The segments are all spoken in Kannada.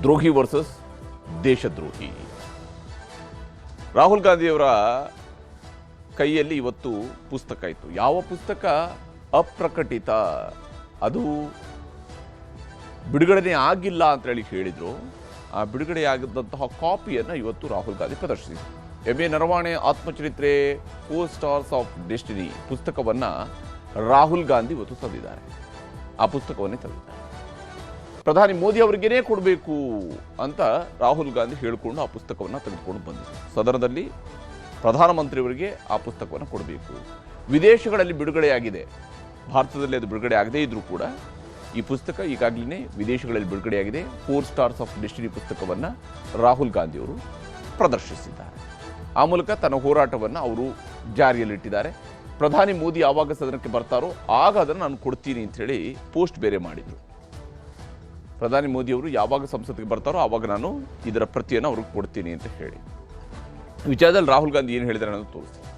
ದ್ರೋಹಿ ವರ್ಸಸ್ ದೇಶದ್ರೋಹಿ. ರಾಹುಲ್ ಗಾಂಧಿಯವರ ಕೈಯಲ್ಲಿ ಇವತ್ತು ಪುಸ್ತಕ ಇತ್ತು. ಯಾವ ಪುಸ್ತಕ? ಅಪ್ರಕಟಿತ. ಅದು ಬಿಡುಗಡೆನೇ ಆಗಿಲ್ಲ ಅಂತ ಹೇಳಿದ್ರು. ಆ ಬಿಡುಗಡೆಯಾಗಿದ್ದಂತಹ ಕಾಪಿಯನ್ನು ಇವತ್ತು ರಾಹುಲ್ ಗಾಂಧಿ ಪ್ರದರ್ಶಿಸಿದರು. ಎಂ.ಎ. ನರವಾಣೆ ಆತ್ಮಚರಿತ್ರೆ 4 ಸ್ಟಾರ್ಸ್ ಆಫ್ ಡೆಸ್ಟಿನಿ ಪುಸ್ತಕವನ್ನು ರಾಹುಲ್ ಗಾಂಧಿ ಇವತ್ತು ತಂದಿದ್ದಾರೆ. ಆ ಪುಸ್ತಕವನ್ನೇ ತಂದಿದ್ದಾರೆ. ಪ್ರಧಾನಿ ಮೋದಿ ಅವರಿಗೇನೇ ಕೊಡಬೇಕು ಅಂತ ರಾಹುಲ್ ಗಾಂಧಿ ಹೇಳಿಕೊಂಡು ಆ ಪುಸ್ತಕವನ್ನು ತೆಗೆದುಕೊಂಡು ಬಂದಿದ್ದರು. ಸದನದಲ್ಲಿ ಪ್ರಧಾನಮಂತ್ರಿಯವರಿಗೆ ಆ ಪುಸ್ತಕವನ್ನು ಕೊಡಬೇಕು. ವಿದೇಶಗಳಲ್ಲಿ ಬಿಡುಗಡೆಯಾಗಿದೆ, ಭಾರತದಲ್ಲಿ ಅದು ಬಿಡುಗಡೆ ಆಗದೇ ಇದ್ರೂ ಕೂಡ ಈ ಪುಸ್ತಕ ಈಗಾಗಲೇ ವಿದೇಶಗಳಲ್ಲಿ ಬಿಡುಗಡೆಯಾಗಿದೆ. 4 ಸ್ಟಾರ್ಸ್ ಆಫ್ ಡೆಸ್ಟಿನಿ ಪುಸ್ತಕವನ್ನು ರಾಹುಲ್ ಗಾಂಧಿಯವರು ಪ್ರದರ್ಶಿಸಿದ್ದಾರೆ. ಆ ಮೂಲಕ ತನ್ನ ಹೋರಾಟವನ್ನು ಅವರು ಜಾರಿಯಲ್ಲಿಟ್ಟಿದ್ದಾರೆ. ಪ್ರಧಾನಿ ಮೋದಿ ಯಾವಾಗ ಸದನಕ್ಕೆ ಬರ್ತಾರೋ ಆಗ ಅದನ್ನು ನಾನು ಕೊಡ್ತೀನಿ ಅಂಥೇಳಿ ಪೋಸ್ಟ್ ಬೇರೆ ಮಾಡಿದರು. ಪ್ರಧಾನಿ ಮೋದಿಯವರು ಯಾವಾಗ ಸಂಸತ್ತಿಗೆ ಬರ್ತಾರೋ ಆವಾಗ ನಾನು ಇದರ ಪ್ರತಿಯನ್ನು ಅವ್ರಿಗೆ ಕೊಡ್ತೀನಿ ಅಂತ ಹೇಳಿ. ವಿಚಾರದಲ್ಲಿ ರಾಹುಲ್ ಗಾಂಧಿ ಏನು ಹೇಳಿದ್ದಾರೆ ಅನ್ನೋದು ತೋರಿಸ್ತೀನಿ.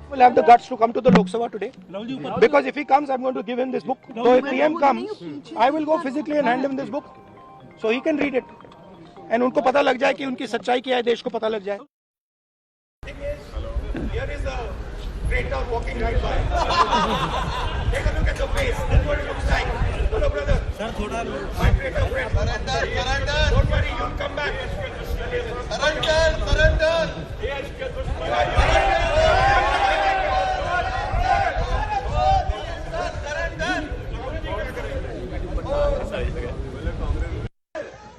Will have the guts to come to the Lok Sabha today, because if he comes I'm going to give him this book. So if PM comes I will go physically and hand him this book so he can read it and उनको पता लग जाए कि उनकी सच्चाई क्या है, देश को पता लग जाए. Here is a traitor walking right by. Take a look at the face. This is what it looks like. Hello brother. Sir, thoda my traitor friend. Surrender. Don't worry, you'll come back. Surrender.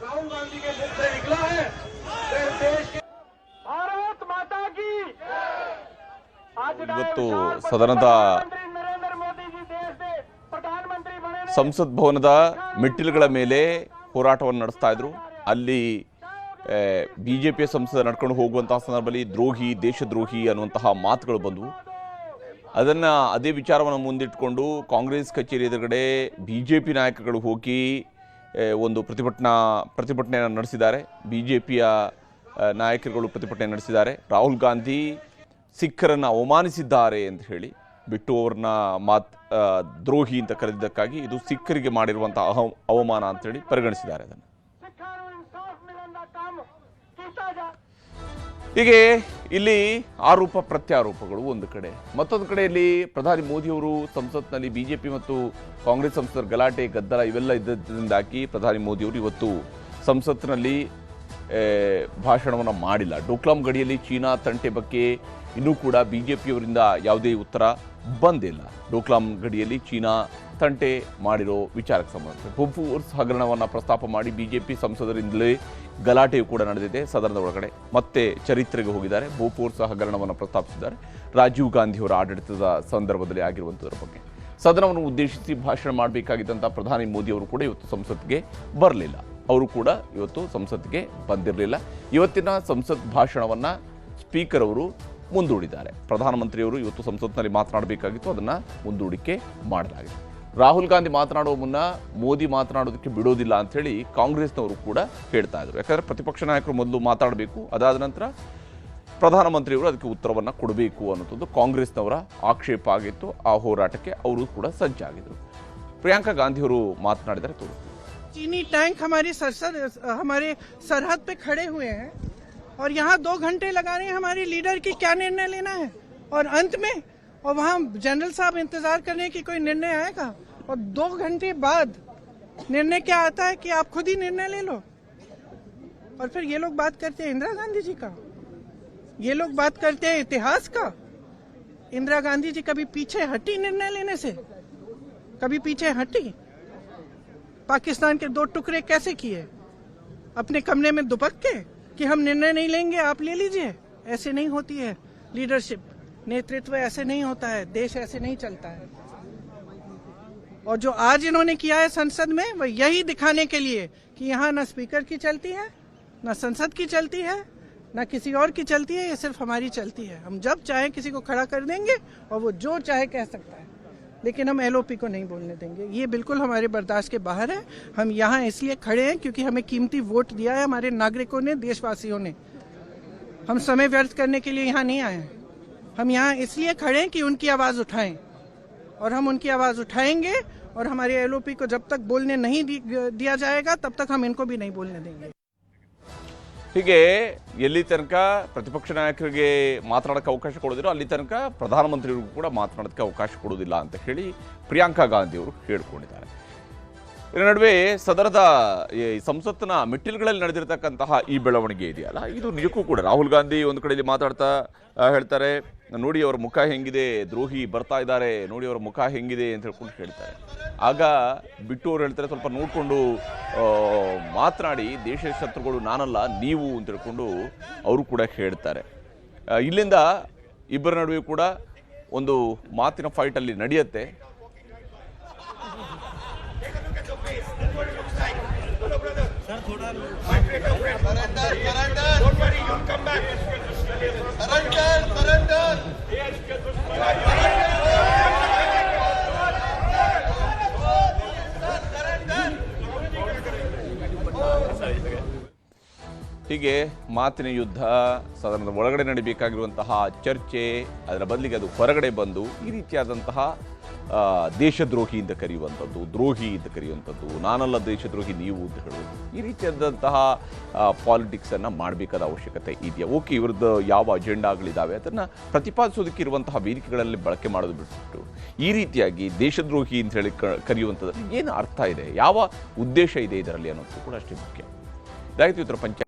Rahul Gandhi के मुख से निकला है देश के भारत माता की ಇವತ್ತು ಸದನದ ಸಂಸತ್ ಭವನದ ಮೆಟ್ಟಿಲುಗಳ ಮೇಲೆ ಹೋರಾಟವನ್ನು ನಡೆಸ್ತಾ ಇದ್ರು. ಅಲ್ಲಿ ಬಿಜೆಪಿಯ ಸಂಸದ ನಡ್ಕೊಂಡು ಹೋಗುವಂತಹ ಸಂದರ್ಭದಲ್ಲಿ ದ್ರೋಹಿ, ದೇಶದ್ರೋಹಿ ಅನ್ನುವಂತಹ ಮಾತುಗಳು ಬಂದವು. ಅದನ್ನು ಅದೇ ವಿಚಾರವನ್ನು ಮುಂದಿಟ್ಟುಕೊಂಡು ಕಾಂಗ್ರೆಸ್ ಕಚೇರಿ ಎದುರುಗಡೆ ಬಿಜೆಪಿ ನಾಯಕರುಗಳು ಹೋಗಿ ಒಂದು ಪ್ರತಿಭಟನೆಯನ್ನು ನಡೆಸಿದ್ದಾರೆ. ಬಿಜೆಪಿಯ ನಾಯಕರುಗಳು ಪ್ರತಿಭಟನೆ ನಡೆಸಿದ್ದಾರೆ. ರಾಹುಲ್ ಗಾಂಧಿ ಸಿಖ್ಖರನ್ನು ಅವಮಾನಿಸಿದ್ದಾರೆ ಅಂತ ಹೇಳಿ ಬಿಟ್ಟು ಅವ್ರನ್ನ ದ್ರೋಹಿ ಅಂತ ಕರೆದಿದ್ದಕ್ಕಾಗಿ ಇದು ಸಿಖ್ಖರಿಗೆ ಮಾಡಿರುವಂತಹ ಅವಮಾನ ಅಂತೇಳಿ ಪರಿಗಣಿಸಿದ್ದಾರೆ. ಅದನ್ನು ಹೀಗೆ ಇಲ್ಲಿ ಆರೋಪ ಪ್ರತ್ಯಾರೋಪಗಳು ಒಂದು ಕಡೆ, ಮತ್ತೊಂದು ಕಡೆಯಲ್ಲಿ ಪ್ರಧಾನಿ ಮೋದಿಯವರು ಸಂಸತ್ನಲ್ಲಿ ಬಿಜೆಪಿ ಮತ್ತು ಕಾಂಗ್ರೆಸ್ ಸಂಸದರ ಗಲಾಟೆ ಗದ್ದಲ ಇವೆಲ್ಲ ಇದ್ದರಿಂದಾಗಿ ಪ್ರಧಾನಿ ಮೋದಿಯವರು ಇವತ್ತು ಸಂಸತ್ತಿನಲ್ಲಿ ಭಾಷಣವನ್ನು ಮಾಡಿಲ್ಲ. ಡೋಕ್ಲಾಂ ಗಡಿಯಲ್ಲಿ ಚೀನಾ ತಂಟೆ ಬಗ್ಗೆ ಇನ್ನೂ ಕೂಡ ಬಿಜೆಪಿಯವರಿಂದ ಯಾವುದೇ ಉತ್ತರ ಬಂದಿಲ್ಲ. ಡೋಕ್ಲಾಂ ಗಡಿಯಲ್ಲಿ ಚೀನಾ ತಂಟೆ ಮಾಡಿರೋ ವಿಚಾರಕ್ಕೆ ಸಂಬಂಧಿಸಿದ ಬೋಫೋರ್ಸ್ ಹಗರಣವನ್ನು ಪ್ರಸ್ತಾಪ ಮಾಡಿ ಬಿಜೆಪಿ ಸಂಸದರಿಂದಲೇ ಗಲಾಟೆಯು ಕೂಡ ನಡೆದಿದೆ. ಸದನದ ಒಳಗಡೆ ಮತ್ತೆ ಚರಿತ್ರೆಗೆ ಹೋಗಿದ್ದಾರೆ. ಬೋಫೋರ್ಸ್ ಹಗರಣವನ್ನು ಪ್ರಸ್ತಾಪಿಸಿದ್ದಾರೆ. ರಾಜೀವ್ ಗಾಂಧಿಯವರ ಆಡಳಿತದ ಸಂದರ್ಭದಲ್ಲಿ ಆಗಿರುವಂಥದ್ರ ಬಗ್ಗೆ ಸದನವನ್ನು ಉದ್ದೇಶಿಸಿ ಭಾಷಣ ಮಾಡಬೇಕಾಗಿದ್ದಂಥ ಪ್ರಧಾನಿ ಮೋದಿಯವರು ಕೂಡ ಇವತ್ತು ಸಂಸತ್ಗೆ ಬರಲಿಲ್ಲ. ಅವರು ಕೂಡ ಇವತ್ತು ಸಂಸತ್ಗೆ ಬಂದಿರಲಿಲ್ಲ. ಇವತ್ತಿನ ಸಂಸತ್ ಭಾಷಣವನ್ನು ಸ್ಪೀಕರ್ ಅವರು ಮುಂದೂಡಿದ್ದಾರೆ. ಪ್ರಧಾನಮಂತ್ರಿಯವರು ಇವತ್ತು ಸಂಸತ್ನಲ್ಲಿ ಮಾತನಾಡಬೇಕಾಗಿತ್ತು, ಅದನ್ನು ಮುಂದೂಡಿಕೆ ಮಾಡಲಾಗಿದೆ. ರಾಹುಲ್ ಗಾಂಧಿ ಮಾತನಾಡುವ ಮುನ್ನ ಮೋದಿ ಮಾತನಾಡೋದಕ್ಕೆ ಬಿಡೋದಿಲ್ಲ ಅಂಥೇಳಿ ಕಾಂಗ್ರೆಸ್ನವರು ಕೂಡ ಹೇಳ್ತಾ ಇದ್ರು. ಯಾಕಂದರೆ ಪ್ರತಿಪಕ್ಷ ನಾಯಕರು ಮೊದಲು ಮಾತಾಡಬೇಕು, ಅದಾದ ನಂತರ ಪ್ರಧಾನಮಂತ್ರಿಯವರು ಅದಕ್ಕೆ ಉತ್ತರವನ್ನು ಕೊಡಬೇಕು ಅನ್ನೋದು ಕಾಂಗ್ರೆಸ್ನವರ ಆಕ್ಷೇಪ ಆಗಿತ್ತು. ಆ ಹೋರಾಟಕ್ಕೆ ಅವರು ಕೂಡ ಸಜ್ಜಾಗಿದ್ದರು. ಪ್ರಿಯಾಂಕಾ ಗಾಂಧಿಯವರು ಮಾತನಾಡಿದರೆ ತೋರಿಸ್ತಾರೆ. चीनी टैंक हमारे सरहद पे खड़े हुए हैं और यहाँ 2 घंटे लगा रहे हैं हमारे लीडर की क्या निर्णय लेना है, और अंत में और वहाँ जनरल साहब इंतजार कर रहे हैं कि कोई निर्णय आएगा, और 2 घंटे बाद निर्णय क्या आता है कि आप खुद ही निर्णय ले लो. और फिर ये लोग बात करते हैं इंदिरा गांधी जी का, ये लोग बात करते हैं इतिहास का. इंदिरा गांधी जी कभी पीछे हटी निर्णय लेने से? कभी पीछे हटी? पाकिस्तान के 2 टुकड़े कैसे किए? अपने कमरे में दुबक के कि हम निर्णय नहीं लेंगे, आप ले लीजिए. ऐसे नहीं होती है लीडरशिप, नेतृत्व ऐसे नहीं होता है, देश ऐसे नहीं चलता है. और जो आज इन्होंने किया है संसद में, वह यही दिखाने के लिए कि यहाँ न स्पीकर की चलती है, न संसद की चलती है, न किसी और की चलती है, ये सिर्फ हमारी चलती है. हम जब चाहे किसी को खड़ा कर देंगे और वो जो चाहे कह सकता है, लेकिन हम LOP को नहीं बोलने देंगे. ये बिल्कुल हमारे बर्दाश्त के बाहर है. हम यहाँ इसलिए खड़े हैं क्योंकि हमें कीमती वोट दिया है हमारे नागरिकों ने, देशवासियों ने. हम समय व्यर्थ करने के लिए यहाँ नहीं आए हैं. हम यहाँ इसलिए खड़े हैं कि उनकी आवाज़ उठाएं, और हम उनकी आवाज़ उठाएंगे और हमारे एलओपी को जब तक बोलने नहीं दिया जाएगा तब तक हम इनको भी नहीं बोलने देंगे। ಹೀಗೆ ಎಲ್ಲಿ ತನಕ ಪ್ರತಿಪಕ್ಷ ನಾಯಕರಿಗೆ ಮಾತನಾಡೋಕ್ಕೆ ಅವಕಾಶ ಕೊಡೋದಿರೋ ಅಲ್ಲಿ ತನಕ ಪ್ರಧಾನಮಂತ್ರಿಗಳಿಗೂ ಕೂಡ ಮಾತನಾಡೋಕ್ಕೆ ಅವಕಾಶ ಕೊಡೋದಿಲ್ಲ ಅಂತ ಹೇಳಿ ಪ್ರಿಯಾಂಕಾ ಗಾಂಧಿ ಅವರು ಹೇಳ್ಕೊಂಡಿದ್ದಾರೆ. ಇದರ ನಡುವೆ ಸದನದ ಈ ಸಂಸತ್ತಿನ ಮೆಟ್ಟಿಲುಗಳಲ್ಲಿ ನಡೆದಿರತಕ್ಕಂತಹ ಈ ಬೆಳವಣಿಗೆ ಇದೆಯಲ್ಲ, ಇದು ನಿಜಕ್ಕೂ ಕೂಡ ರಾಹುಲ್ ಗಾಂಧಿ ಒಂದು ಕಡೆಯಲ್ಲಿ ಮಾತಾಡ್ತಾ ಹೇಳ್ತಾರೆ, ನೋಡಿ ಅವರ ಮುಖ ಹೆಂಗಿದೆ, ದ್ರೋಹಿ ಬರ್ತಾ ಇದ್ದಾರೆ, ನೋಡಿ ಅವರ ಮುಖ ಹೆಂಗಿದೆ ಅಂತ ಹೇಳ್ಕೊಂಡು ಹೇಳ್ತಾರೆ. ಆಗ ಬಿಟ್ಟು ಅವ್ರು ಹೇಳ್ತಾರೆ, ಸ್ವಲ್ಪ ನೋಡಿಕೊಂಡು ಮಾತನಾಡಿ, ದೇಶದ ಶತ್ರುಗಳು ನಾನಲ್ಲ ನೀವು ಅಂತ ಹೇಳ್ಕೊಂಡು ಅವರು ಕೂಡ ಹೇಳ್ತಾರೆ. ಇಲ್ಲಿಂದ ಇಬ್ಬರ ನಡುವೆ ಕೂಡ ಒಂದು ಮಾತಿನ ಫೈಟಲ್ಲಿ ನಡೆಯುತ್ತೆ. ಹೀಗೆ ಮಾತಿನ ಯುದ್ಧ, ಸದನದ ಒಳಗಡೆ ನಡೀಬೇಕಾಗಿರುವಂತಹ ಚರ್ಚೆ, ಅದರ ಬದಲಿಗೆ ಅದು ಹೊರಗಡೆ ಬಂದು ಈ ರೀತಿಯಾದಂತಹ ದೇಶದ್ರೋಹಿ ಅಂತ ಕರೆಯುವಂಥದ್ದು, ದ್ರೋಹಿ ಅಂತ ಕರೆಯುವಂಥದ್ದು, ನಾನಲ್ಲ ದೇಶದ್ರೋಹಿ ನೀವು ಅಂತ ಹೇಳುವುದು, ಈ ರೀತಿಯಾದಂತಹ ಪಾಲಿಟಿಕ್ಸನ್ನು ಮಾಡಬೇಕಾದ ಅವಶ್ಯಕತೆ ಇದೆಯಾ? ಓಕೆ, ಇವ್ರದ್ದು ಯಾವ ಅಜೆಂಡಾಗಳಿದ್ದಾವೆ ಅದನ್ನು ಪ್ರತಿಪಾದಿಸೋದಕ್ಕಿರುವಂತಹ ವೇದಿಕೆಗಳಲ್ಲಿ ಬಳಕೆ ಮಾಡೋದು ಬಿಟ್ಬಿಟ್ಟು ಈ ರೀತಿಯಾಗಿ ದೇಶದ್ರೋಹಿ ಅಂತ ಹೇಳಿ ಕರೆಯುವಂಥದ್ದು ಏನು ಅರ್ಥ ಇದೆ, ಯಾವ ಉದ್ದೇಶ ಇದೆ ಇದರಲ್ಲಿ ಅನ್ನೋದು ಕೂಡ ಅಷ್ಟೇ ಮುಖ್ಯ. ಇದಾಗಿತ್ತು ಇವತ್ತರ ಪಂಚಾಯತ್.